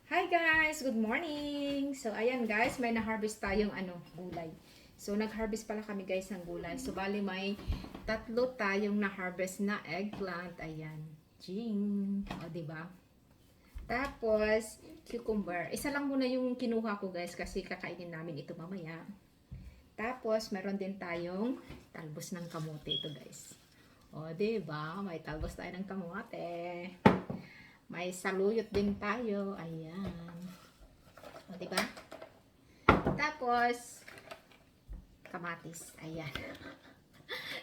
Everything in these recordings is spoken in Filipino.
Hi guys! Good morning! So ayan guys, may na-harvest tayong gulay. So nag-harvest pala kami guys ng gulay. So bali may tatlo tayong na-harvest na eggplant. Ayan. Jing! O diba? Tapos cucumber. Isa lang muna yung kinuha ko guys kasi kakainin namin ito mamaya. Tapos meron din tayong talbos ng kamote ito guys. O diba? May talbos tayo ng kamote. May saluyot din tayo. Ayan. O, diba? Tapos, kamatis. Ayan.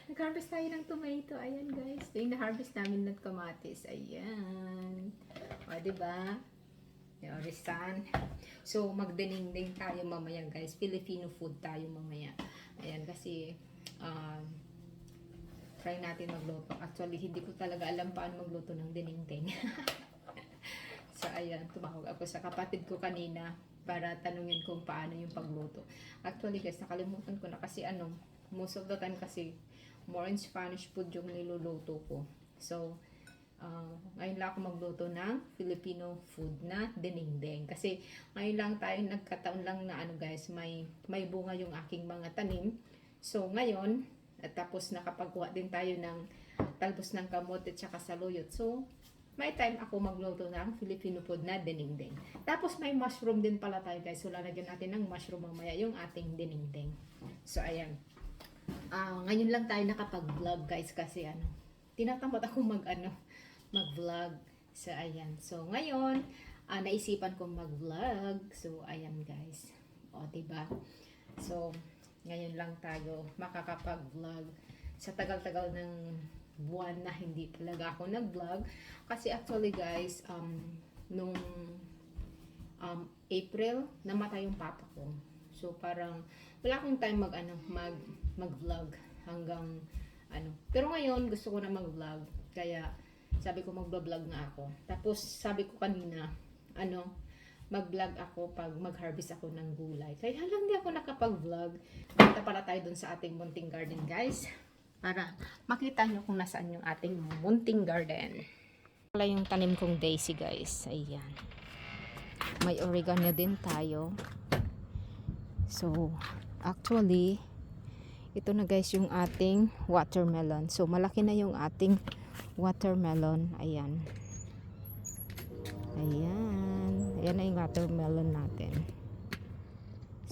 Nag-harvest tayo ng tomato. Ayan, guys. Ito yung na-harvest namin ng kamatis. Ayan. O, diba? Orisan. So, magdinengdeng tayo mamaya, guys. Filipino food tayo mamaya. Ayan, kasi, try natin magluto. Actually, hindi ko talaga alam paano magluto ng dinengdeng. So, ayan, tumawag ako sa kapatid ko kanina para tanungin kung paano yung pagluto. Actually, guys, nakalimutan ko na kasi most of the time kasi more in Spanish food yung niluluto ko. So, ngayon lang ako magluto ng Filipino food na dinengdeng. Kasi ngayon lang tayo nagkataon lang na guys, may bunga yung aking mga tanim. So, ngayon, at tapos nakapagkuha din tayo ng talbos ng kamote at saka saluyot. So, may time ako magluto ng Filipino food na dinengdeng. Tapos may mushroom din pala tayo guys. So lalagyan natin ng mushroom mamaya yung ating dinengdeng. So ayan. Ngayon lang tayo nakapag-vlog guys kasi tinatamad ako mag-vlog. So ayan. So ngayon, naisipan kong mag-vlog. So ayan guys. O diba? So ngayon lang tayo makakapag-vlog sa tagal-tagal ng buwan na hindi talaga ako nag-vlog kasi actually guys nung April namatay yung papa ko, so parang wala akong time mag-vlog hanggang pero ngayon gusto ko na mag-vlog kaya sabi ko mag-vlog na ako. Tapos sabi ko kanina mag-vlog ako pag mag-harvest ako ng gulay, kaya lang hindi ako nakapag-vlog. Punta pala tayo dun sa ating munting garden guys para makita nyo kung nasaan yung ating munting garden. Wala yung tanim kong daisy guys. Ayan. May oregano din tayo. So, actually, ito na guys yung ating watermelon. So, malaki na yung ating watermelon. Ayan. Ayan. Ayan na yung watermelon natin.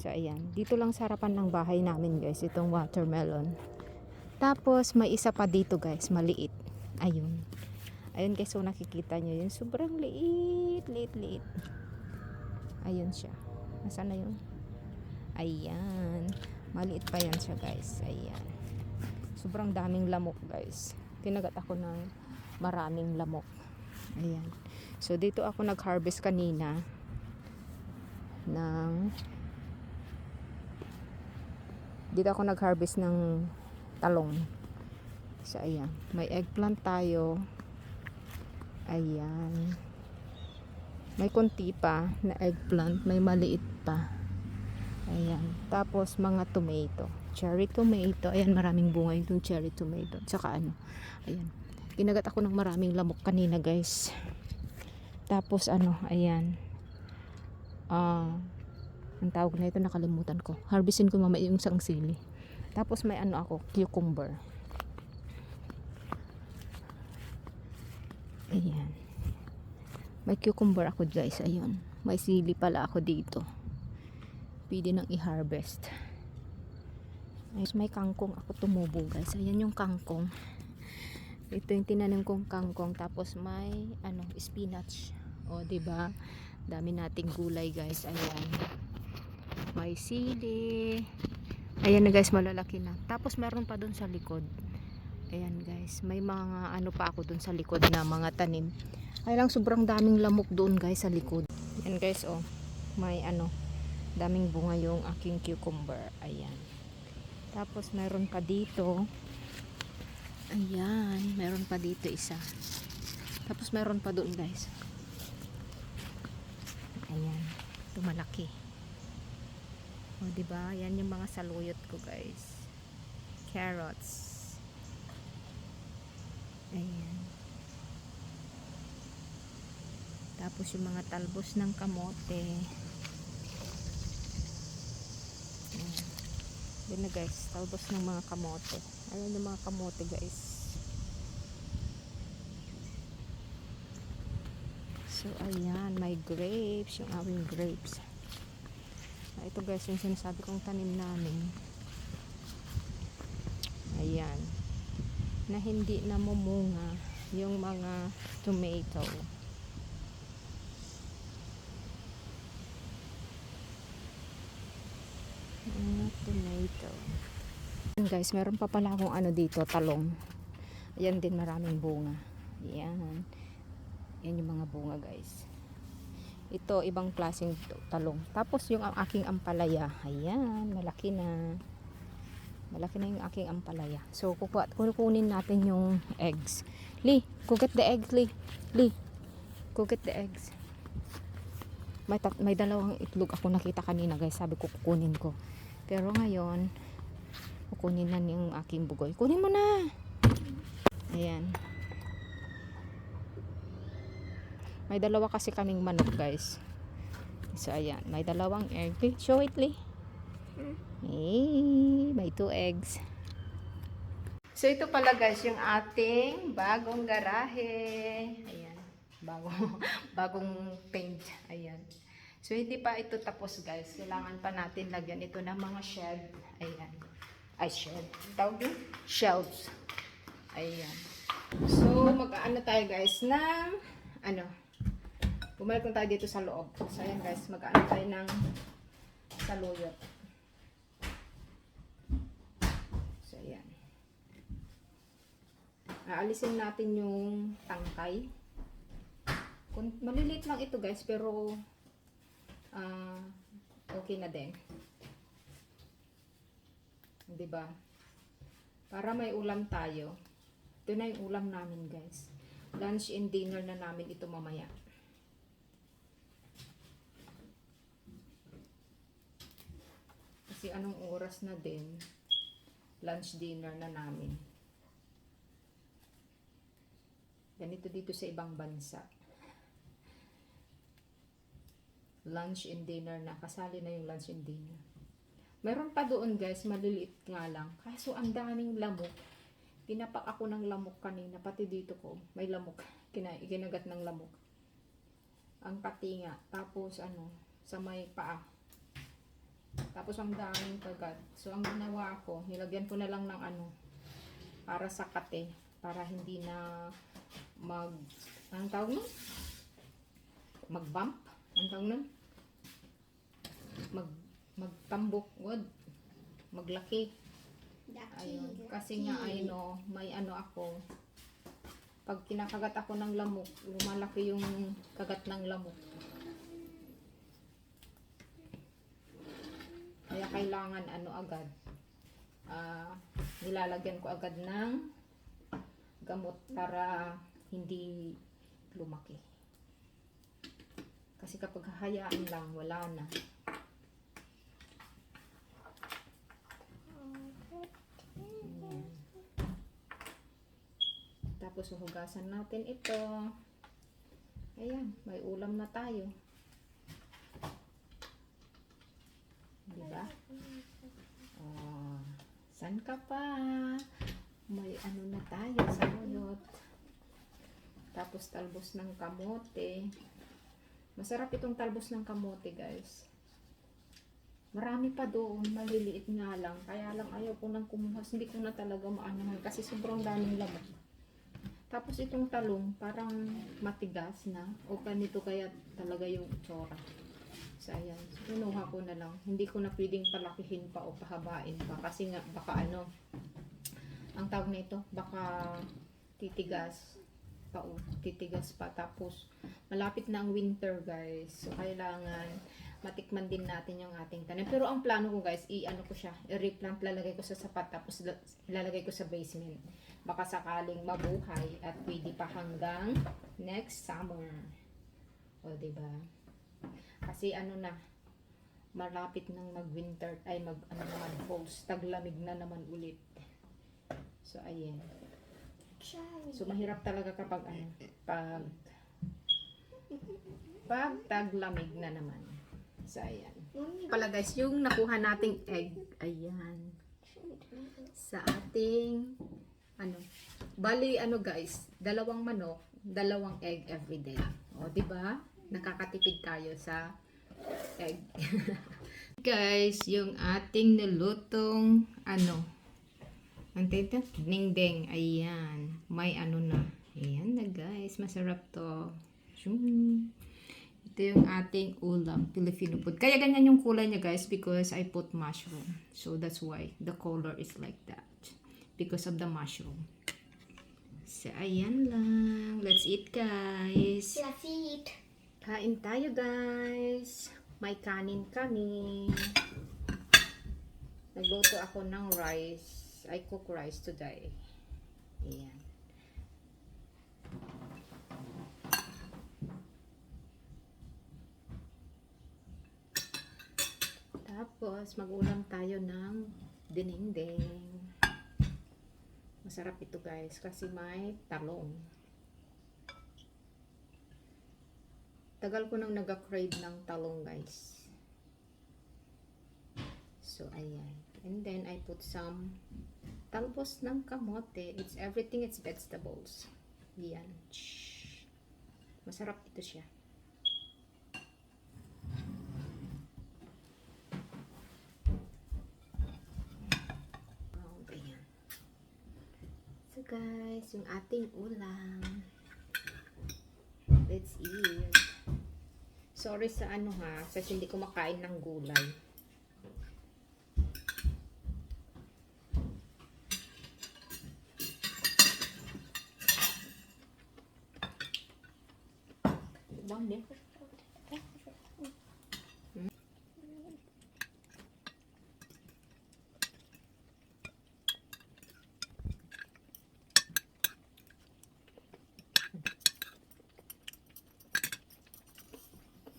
So, ayan. Dito lang sa harapan ng bahay namin guys, itong watermelon. Tapos, may isa pa dito guys, maliit. Ayun. Ayun guys, so nakikita nyo yun. Sobrang liit. Ayun siya. Nasaan na yun? Ayan. Maliit pa yan siya guys. Ayan. Sobrang daming lamok guys. Kinagat ako ng maraming lamok. Ayan. So, dito ako nag-harvest kanina ng talong. So, ayan. May eggplant tayo. Ayan. May konti pa na eggplant. May maliit pa. Ayan. Tapos, mga tomato. Cherry tomato. Ayan, maraming bunga yung cherry tomato. Tsaka ayan. Kinagat ako ng maraming lamok kanina, guys. Tapos, ayan. Ang tawag na ito, nakalimutan ko. Harvestin ko mamaya yung isang sili. Tapos, may cucumber. Ayan. May cucumber ako guys. Ayun. May sili pala ako dito. Pwede nang i-harvest. May kangkong ako tumubo guys. Ayan yung kangkong. Ito yung tinanim kong kangkong. Tapos may spinach. O diba? Dami nating gulay guys. Ayan. May sili. Ayan na guys, malalaki na. Tapos meron pa dun sa likod. Ayan guys, may mga pa ako dun sa likod na mga tanim. Ay lang, sobrang daming lamok doon guys sa likod. Ayan guys, may daming bunga yung aking cucumber. Ayan. Tapos meron pa dito. Ayan, meron pa dito isa. Tapos meron pa doon guys. Ayan, ito malaki. O diba, yan yung mga saluyot ko guys. Carrots. Ayan. Tapos yung mga talbos ng kamote. Ayan. Yan na guys, talbos ng mga kamote. Ayan yung mga kamote guys. So ayan, may grapes, yung aming grapes. Ito guys, yung sinasabi kong tanim namin. Ayan. Na hindi namumunga yung mga tomato. Mga tomato. Ayan guys, meron pa pala akong ano dito, talong. Ayan din, maraming bunga. Ayan. Yan yung mga bunga guys. Ito, ibang klaseng talong. Tapos yung aking ampalaya. Ayan, malaki na. Malaki na yung aking ampalaya. So, kukunin natin yung eggs. Lee, go get the eggs, Lee. Lee, go get the eggs. May dalawang itlog ako nakita kanina guys. Sabi ko kukunin ko. Pero ngayon, kukunin na yung aking bugoy. Kunin mo na. Ayan. May dalawa kasi kaming manok guys. So ayan, may dalawang egg. Show it, Lee. May 2 eggs. So ito pala guys yung ating bagong garahe. Ayan, bagong paint. Ayan. So hindi pa ito tapos guys. Kailangan pa natin lagyan ito ng mga shed. Ayan. Ay, shed. Tawag yun? Shelves. Ayan. So mag-ano tayo guys ng ano, bumalik tayo dito sa loob. So ayan guys, mag-ano tayo ng saluyot. So ayan. Aalisin natin yung tangkay. Maliliit lang ito guys, pero okay na din. Diba? Para may ulam tayo. Ito na yung ulam namin guys. Lunch and dinner na namin ito mamaya. Kasi anong oras na din, lunch dinner na namin. Ganito dito sa ibang bansa. Lunch and dinner na. Kasali na yung lunch and dinner. Meron pa doon guys, maliliit nga lang. Kaso ang daming lamok. Tinapak ako ng lamok kanina. Pati dito ko, may lamok. Kinagat ng lamok. Ang patinga. Tapos ano, sa may paa. Tapos ang daming kagat. So ang ginawa ko, nilagyan ko na lang ng ano, para sa kate. Para hindi na anong tawag nun? Mag-bump? Anong tawag nun? Magtambok. Maglaki. Ayun. Kasi nga may ano ako. Pag kinakagat ako ng lamok, lumalaki yung kagat ng lamok. Kaya kailangan ano agad. Nilalagyan ko agad ng gamot para hindi lumaki. Kasi kapag hahayaan lang, wala na. Ayan. Tapos huhugasan natin ito. Ayan, may ulam na tayo. Diba? Oh, san ka pa? May ano na tayo sa mulot. Tapos talbos ng kamote. Masarap itong talbos ng kamote guys. Marami pa doon, maliliit nga lang. Kaya lang ayaw ko nang kumuha. Hindi ko na talaga maanahan kasi sobrang daming lamok. Tapos itong talong parang matigas na. O ganito kaya talaga yung itsura. So ayan, kinuha ko na lang. Hindi ko na pwedeng palakihin pa o pahabain pa. Kasi nga baka ano, ang tawag nito, baka titigas pa o titigas pa. Tapos malapit na ang winter guys. So kailangan matikman din natin yung ating tanim. Pero ang plano ko guys, i-ano ko siya, i-replant, lalagay ko sa sapat, tapos ilalagay ko sa basement. Baka sakaling mabuhay at pwede pa hanggang next summer. O diba? Kasi ano na, malapit nang mag-winter, ay ano naman, falls, taglamig na naman ulit. So ayan. So mahirap talaga kapag ano, pag Pag taglamig na naman. So, ayan. Pala guys, yung nakuha nating egg, ayan. Sa ating, bali guys, 2 manok, 2 egg everyday. O, di ba? Nakakatipid tayo sa egg. Guys, yung ating nilutong, ang tita, dingding, ayan. May na. Ayan na guys, masarap to. Ito yung ating ulam, Filipino food. Kaya ganyan yung kulay niya guys because I put mushroom. So that's why the color is like that. Because of the mushroom. So ayan lang. Let's eat guys. Let's eat. Kain tayo guys. May kanin kami. Nagluto ako ng rice. I cook rice today. Ayan. Tapos, mag-ulam tayo ng dinengdeng. Masarap ito guys kasi may talong. Tagal ko nang nag-crave ng talong guys. So, ayan. And then, I put some talbos ng kamote. It's everything, it's vegetables. Ayan. Masarap ito siya. So guys, yung ating ulam. Let's eat. Sorry sa kasi hindi ko makain ng gulay. Down there.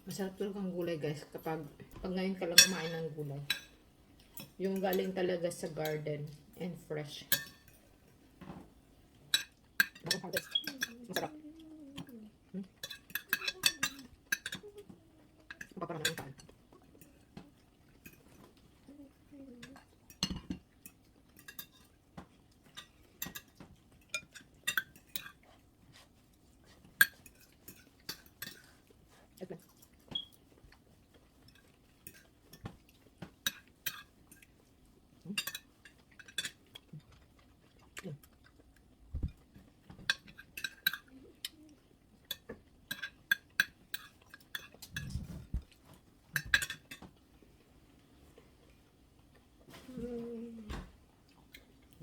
Masarap talaga ang gulay guys kapag ngayon ka lang kumain ng gulay. Yung galing talaga sa garden and fresh. Masarap. Paparang ng paan. Okay.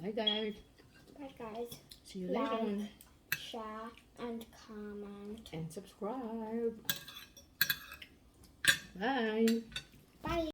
Bye guys. Bye guys. See you later. Like, share, and comment. And subscribe. Bye. Bye.